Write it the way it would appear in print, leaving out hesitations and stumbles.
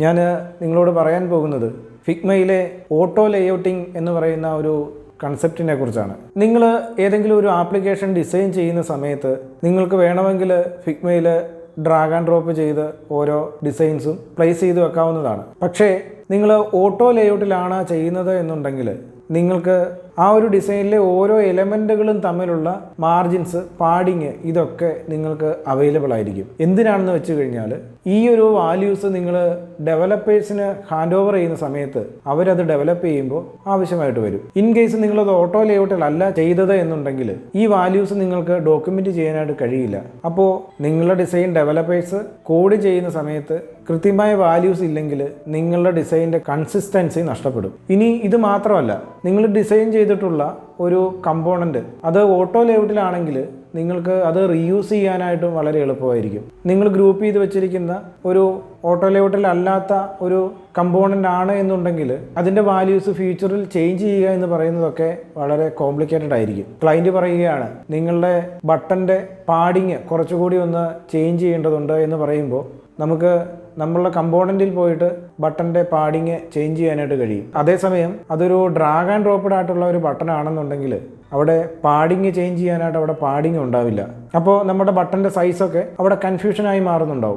ഞാൻ നിങ്ങളോട് പറയാൻ പോകുന്നത് ഫിഗ്മയിലെ ഓട്ടോ ലേഔട്ടിംഗ് എന്ന് പറയുന്ന ഒരു കൺസെപ്റ്റിനെ കുറിച്ചാണ്. നിങ്ങൾ ഏതെങ്കിലും ഒരു ആപ്ലിക്കേഷൻ ഡിസൈൻ ചെയ്യുന്ന സമയത്ത് നിങ്ങൾക്ക് വേണമെങ്കിൽ ഫിഗ്മയിൽ ഡ്രാഗ് ആൻഡ് ഡ്രോപ്പ് ചെയ്ത് ഓരോ ഡിസൈൻസും പ്ലേസ് ചെയ്ത് വെക്കാവുന്നതാണ്. പക്ഷേ നിങ്ങൾ ഓട്ടോ ലേഔട്ടിലാണ് ചെയ്യുന്നത് എന്നുണ്ടെങ്കിൽ നിങ്ങൾക്ക് ആ ഒരു ഡിസൈനിലെ ഓരോ എലമെൻറ്റുകളും തമ്മിലുള്ള മാർജിൻസ്, പാഡിങ് ഇതൊക്കെ നിങ്ങൾക്ക് അവൈലബിൾ ആയിരിക്കും. എന്തിനാണെന്ന് വെച്ച് കഴിഞ്ഞാൽ ഈ ഒരു വാല്യൂസ് നിങ്ങൾ ഡെവലപ്പേഴ്സിന് ഹാൻഡ് ഓവർ ചെയ്യുന്ന സമയത്ത് അവരത് ഡെവലപ്പ് ചെയ്യുമ്പോൾ ആവശ്യമായിട്ട് വരും. ഇൻ കേസ് നിങ്ങളത് ഓട്ടോ ലേഔട്ടിലല്ല ചെയ്തത് എന്നുണ്ടെങ്കിൽ ഈ വാല്യൂസ് നിങ്ങൾക്ക് ഡോക്യുമെൻറ്റ് ചെയ്യാനായിട്ട് കഴിയില്ല. അപ്പോൾ നിങ്ങളുടെ ഡിസൈൻ ഡെവലപ്പേഴ്സ് കോഡ് ചെയ്യുന്ന സമയത്ത് കൃത്യമായ വാല്യൂസ് ഇല്ലെങ്കിൽ നിങ്ങളുടെ ഡിസൈനിൻ്റെ കൺസിസ്റ്റൻസി നഷ്ടപ്പെടും. ഇനി ഇത് മാത്രമല്ല, നിങ്ങൾ ഡിസൈൻ ചെയ്തിട്ടുള്ള ഒരു കമ്പോണൻറ്റ് അത് ഓട്ടോ ലേഔട്ടിലാണെങ്കിൽ നിങ്ങൾക്ക് അത് റീയൂസ് ചെയ്യാനായിട്ടും വളരെ എളുപ്പമായിരിക്കും. നിങ്ങൾ ഗ്രൂപ്പ് ചെയ്ത് വെച്ചിരിക്കുന്ന ഒരു ഓട്ടോ ലേഔട്ടിലല്ലാത്ത ഒരു കമ്പോണൻ്റ് ആണ് എന്നുണ്ടെങ്കിൽ അതിൻ്റെ വാല്യൂസ് ഫ്യൂച്ചറിൽ ചേഞ്ച് ചെയ്യുക എന്ന് പറയുന്നതൊക്കെ വളരെ കോംപ്ലിക്കേറ്റഡ് ആയിരിക്കും. ക്ലയൻറ്റ് പറയുകയാണ് നിങ്ങളുടെ ബട്ടൻ്റെ പാഡിങ് കുറച്ചുകൂടി ഒന്ന് ചേഞ്ച് ചെയ്യേണ്ടതുണ്ട് എന്ന് പറയുമ്പോൾ നമുക്ക് നമ്മളുടെ കമ്പോണൻറ്റിൽ പോയിട്ട് ബട്ടൻ്റെ പാഡിങ് ചേഞ്ച് ചെയ്യാനായിട്ട് കഴിയും. അതേസമയം അതൊരു ഡ്രാഗ് ആൻഡ് ഡ്രോപ്പ്ഡ് ആയിട്ടുള്ള ഒരു ബട്ടൺ ആണെന്നുണ്ടെങ്കിൽ അവിടെ പാഡിങ് ചേഞ്ച് ചെയ്യാനായിട്ട് അവിടെ പാഡിങ് ഉണ്ടാവില്ല. അപ്പോൾ നമ്മുടെ ബട്ടൻ്റെ സൈസൊക്കെ അവിടെ കൺഫ്യൂഷനായി മാറുന്നുണ്ടാവും.